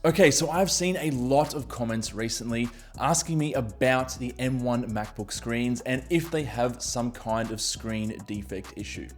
Okay, so I've seen a lot of comments recently asking me about the M1 MacBook screens and if they have some kind of screen defect issue.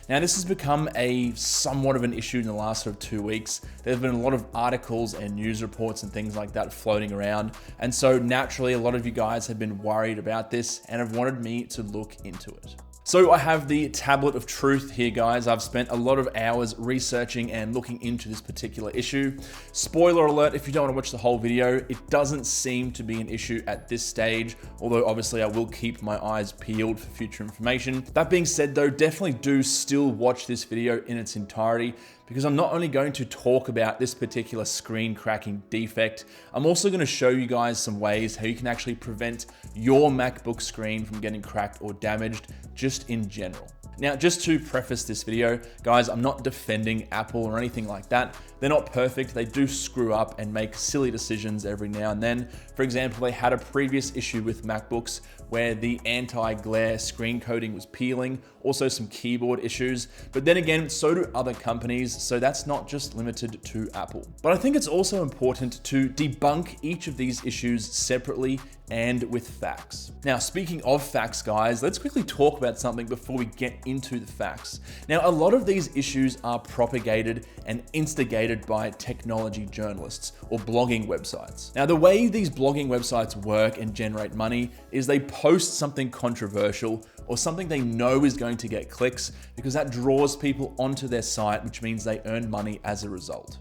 Now, this has become a somewhat of an issue in the last sort of 2 weeks. There's been a lot of articles and news reports and things like that floating around. And so naturally, a lot of you guys have been worried about this and have wanted me to look into it. So I have the tablet of truth here, guys. I've spent a lot of hours researching and looking into this particular issue. Spoiler alert, if you don't want to watch the whole video, it doesn't seem to be an issue at this stage, although obviously I will keep my eyes peeled for future information. That being said though, definitely do still watch this video in its entirety, because I'm not only going to talk about this particular screen cracking defect, I'm also going to show you guys some ways how you can actually prevent your MacBook screen from getting cracked or damaged just in general. Now, just to preface this video, guys, I'm not defending Apple or anything like that. They're not perfect. They do screw up and make silly decisions every now and then. For example, they had a previous issue with MacBooks where the anti-glare screen coating was peeling, also some keyboard issues. But then again, so do other companies, so that's not just limited to Apple. But I think it's also important to debunk each of these issues separately and with facts. Now, speaking of facts, guys, let's quickly talk about something before we get into the facts. Now, a lot of these issues are propagated and instigated by technology journalists or blogging websites. Now, the way these blogging websites work and generate money is they post something controversial or something they know is going to get clicks, because that draws people onto their site, which means they earn money as a result.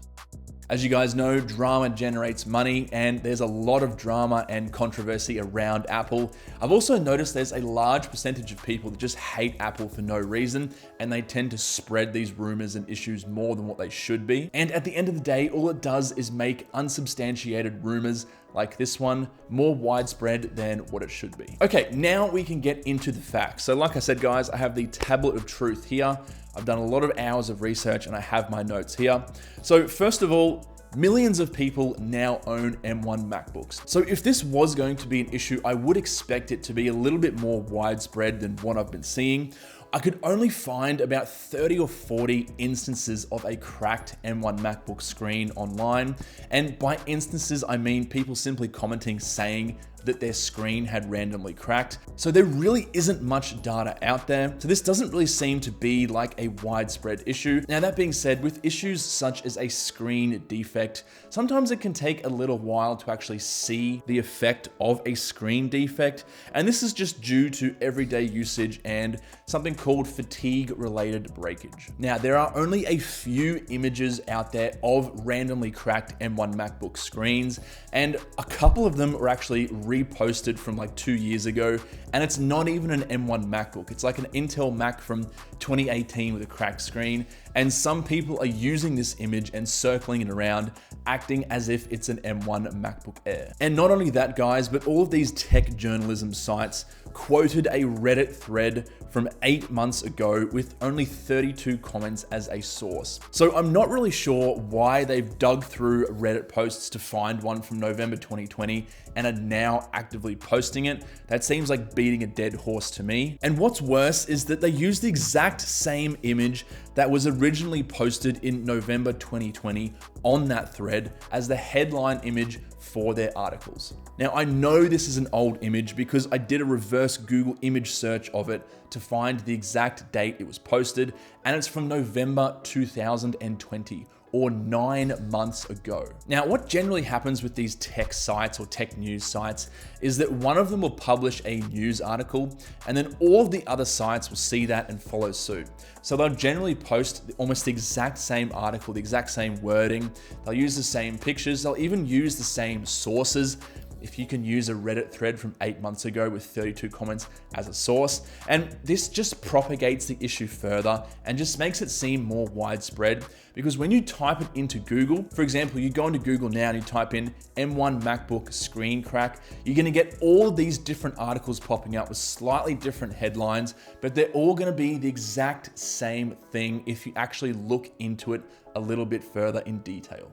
As you guys know, drama generates money, and there's a lot of drama and controversy around Apple. I've also noticed there's a large percentage of people that just hate Apple for no reason, and they tend to spread these rumors and issues more than what they should be. And at the end of the day, all it does is make unsubstantiated rumors like this one more widespread than what it should be. Okay, now we can get into the facts. So like I said, guys, I have the tablet of truth here. I've done a lot of hours of research and I have my notes here. So first of all, millions of people now own M1 MacBooks. So if this was going to be an issue, I would expect it to be a little bit more widespread than what I've been seeing. I could only find about 30 or 40 instances of a cracked M1 MacBook screen online. And by instances, I mean people simply commenting saying that their screen had randomly cracked. So there really isn't much data out there. So this doesn't really seem to be like a widespread issue. Now, that being said, with issues such as a screen defect, sometimes it can take a little while to actually see the effect of a screen defect. And this is just due to everyday usage and something called fatigue-related breakage. Now, there are only a few images out there of randomly cracked M1 MacBook screens, and a couple of them were actually reposted from like 2 years ago, and it's not even an M1 MacBook. It's like an Intel Mac from 2018 with a cracked screen, and some people are using this image and circling it around, acting as if it's an M1 MacBook Air. And not only that, guys, but all of these tech journalism sites quoted a Reddit thread from 8 months ago with only 32 comments as a source. So I'm not really sure why they've dug through Reddit posts to find one from November 2020 and are now actively posting it. That seems like beating a dead horse to me. And what's worse is that they used the exact same image that was originally posted in November 2020 on that thread as the headline image for their articles. Now, I know this is an old image because I did a reverse Google image search of it to find the exact date it was posted, and it's from November 2020. Or 9 months ago. Now, what generally happens with these tech sites or tech news sites is that one of them will publish a news article, and then all of the other sites will see that and follow suit. So they'll generally post almost the exact same article, the exact same wording. They'll use the same pictures. They'll even use the same sources. If you can use a Reddit thread from 8 months ago with 32 comments as a source. And this just propagates the issue further and just makes it seem more widespread, because when you type it into Google, for example, you go into Google now and you type in M1 MacBook screen crack, you're gonna get all of these different articles popping up with slightly different headlines, but they're all gonna be the exact same thing if you actually look into it a little bit further in detail.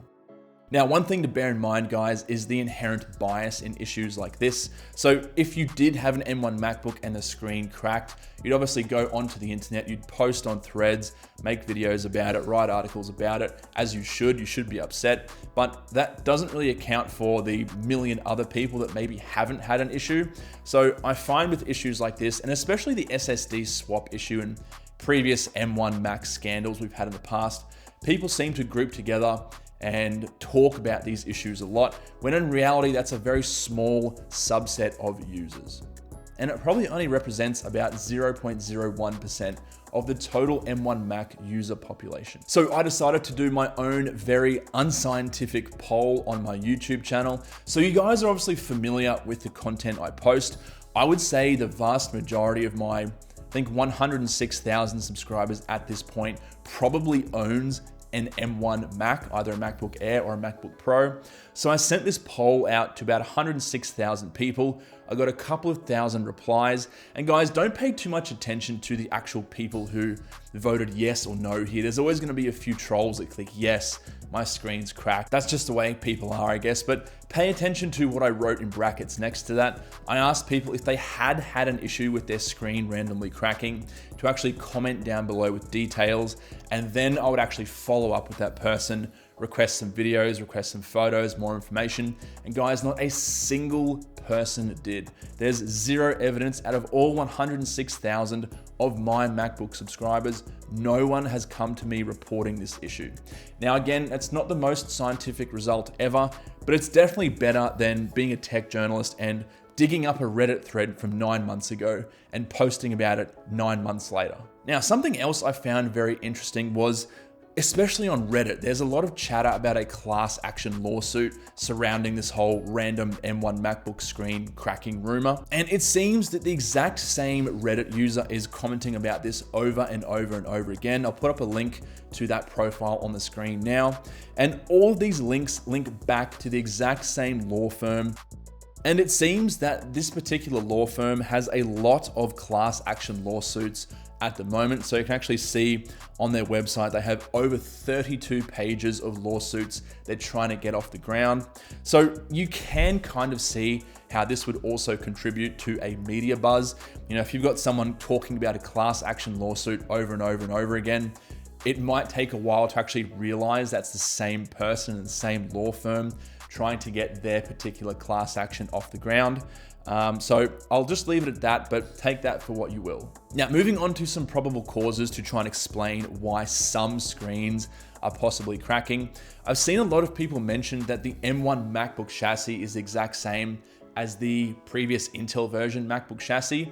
Now, one thing to bear in mind, guys, is the inherent bias in issues like this. So if you did have an M1 MacBook and the screen cracked, you'd obviously go onto the internet, you'd post on threads, make videos about it, write articles about it, as you should be upset. But that doesn't really account for the million other people that maybe haven't had an issue. So I find with issues like this, and especially the SSD swap issue and previous M1 Mac scandals we've had in the past, people seem to group together and talk about these issues a lot, when in reality, that's a very small subset of users. And it probably only represents about 0.01% of the total M1 Mac user population. So I decided to do my own very unscientific poll on my YouTube channel. So you guys are obviously familiar with the content I post. I would say the vast majority of my, I think 106,000 subscribers at this point probably owns an M1 Mac, either a MacBook Air or a MacBook Pro. So I sent this poll out to about 106,000 people. I got a couple of thousand replies. And guys, don't pay too much attention to the actual people who voted yes or no here. There's always gonna be a few trolls that click yes, my screen's cracked. That's just the way people are, I guess. But pay attention to what I wrote in brackets next to that. I asked people if they had an issue with their screen randomly cracking to actually comment down below with details. And then I would actually follow up with that person, request some videos, request some photos, more information. And guys, not a single person did. There's zero evidence out of all 106,000 of my MacBook subscribers. No one has come to me reporting this issue. Now, again, that's not the most scientific result ever, but it's definitely better than being a tech journalist and digging up a Reddit thread from 9 months ago and posting about it 9 months later. Now, something else I found very interesting was, especially on Reddit, there's a lot of chatter about a class action lawsuit surrounding this whole random M1 MacBook screen cracking rumor. And it seems that the exact same Reddit user is commenting about this over and over and over again. I'll put up a link to that profile on the screen now. And all of these links link back to the exact same law firm. And it seems that this particular law firm has a lot of class action lawsuits at the moment. So you can actually see on their website, they have over 32 pages of lawsuits they're trying to get off the ground. So you can kind of see how this would also contribute to a media buzz. You know, if you've got someone talking about a class action lawsuit over and over and over again, it might take a while to actually realize that's the same person and the same law firm trying to get their particular class action off the ground. So I'll just leave it at that, but take that for what you will. Now, moving on to some probable causes to try and explain why some screens are possibly cracking. I've seen a lot of people mention that the M1 MacBook chassis is the exact same as the previous Intel version MacBook chassis.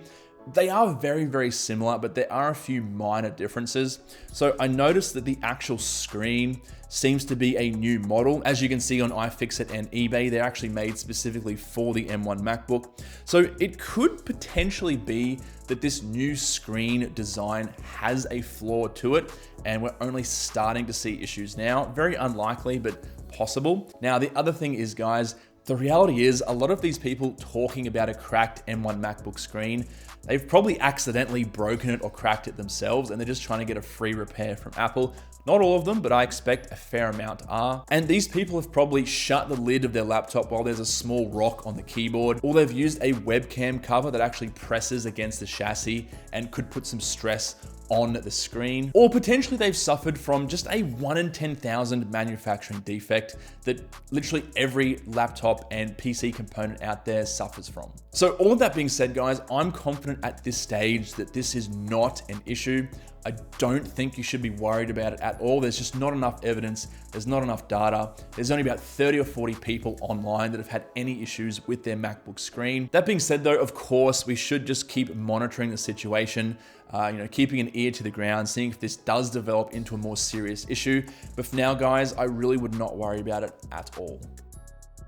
They are very, very similar, but there are a few minor differences. So I noticed that the actual screen seems to be a new model. As you can see on iFixit and eBay, they're actually made specifically for the M1 MacBook. So it could potentially be that this new screen design has a flaw to it, and we're only starting to see issues now. Very unlikely, but possible. Now, the other thing is, guys, the reality is a lot of these people talking about a cracked M1 MacBook screen, they've probably accidentally broken it or cracked it themselves, and they're just trying to get a free repair from Apple. Not all of them, but I expect a fair amount are. And these people have probably shut the lid of their laptop while there's a small rock on the keyboard, or they've used a webcam cover that actually presses against the chassis and could put some stress on the screen, or potentially they've suffered from just a 1 in 10,000 manufacturing defect that literally every laptop and PC component out there suffers from. So all of that being said, guys, I'm confident at this stage that this is not an issue. I don't think you should be worried about it at all. There's just not enough evidence. There's not enough data. There's only about 30 or 40 people online that have had any issues with their MacBook screen. That being said, though, of course, we should just keep monitoring the situation, keeping an ear to the ground, seeing if this does develop into a more serious issue. But for now, guys, I really would not worry about it at all.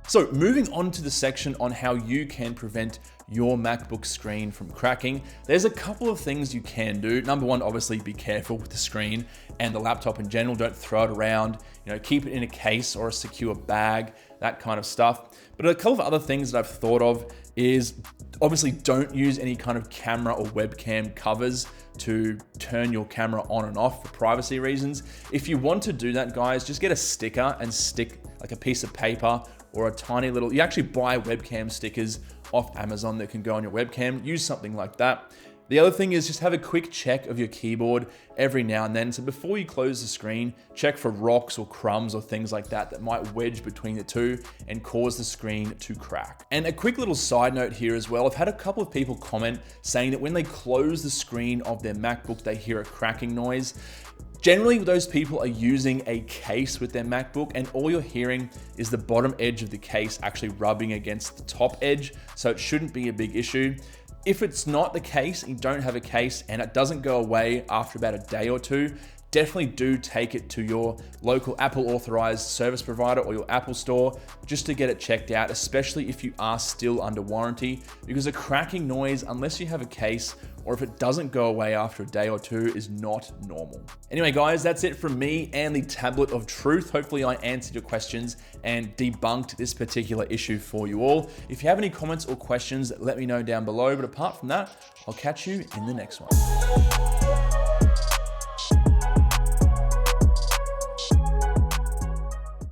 So moving on to the section on how you can prevent your MacBook screen from cracking, there's a couple of things you can do. Number one, obviously be careful with the screen and the laptop in general. Don't throw it around, keep it in a case or a secure bag, that kind of stuff. But a couple of other things that I've thought of is obviously don't use any kind of camera or webcam covers to turn your camera on and off for privacy reasons. If you want to do that, guys, just get a sticker and stick like a piece of paper or a tiny little, you actually buy webcam stickers off Amazon that can go on your webcam. Use something like that. The other thing is just have a quick check of your keyboard every now and then. So before you close the screen, check for rocks or crumbs or things like that that might wedge between the two and cause the screen to crack. And a quick little side note here as well. I've had a couple of people comment saying that when they close the screen of their MacBook, they hear a cracking noise. Generally, those people are using a case with their MacBook, and all you're hearing is the bottom edge of the case actually rubbing against the top edge, so it shouldn't be a big issue. If it's not the case, and you don't have a case, and it doesn't go away after about a day or two, definitely do take it to your local Apple authorized service provider or your Apple store just to get it checked out, especially if you are still under warranty, because a cracking noise, unless you have a case or if it doesn't go away after a day or two, is not normal. Anyway, guys, that's it from me and the tablet of truth. Hopefully I answered your questions and debunked this particular issue for you all. If you have any comments or questions, let me know down below. But apart from that, I'll catch you in the next one.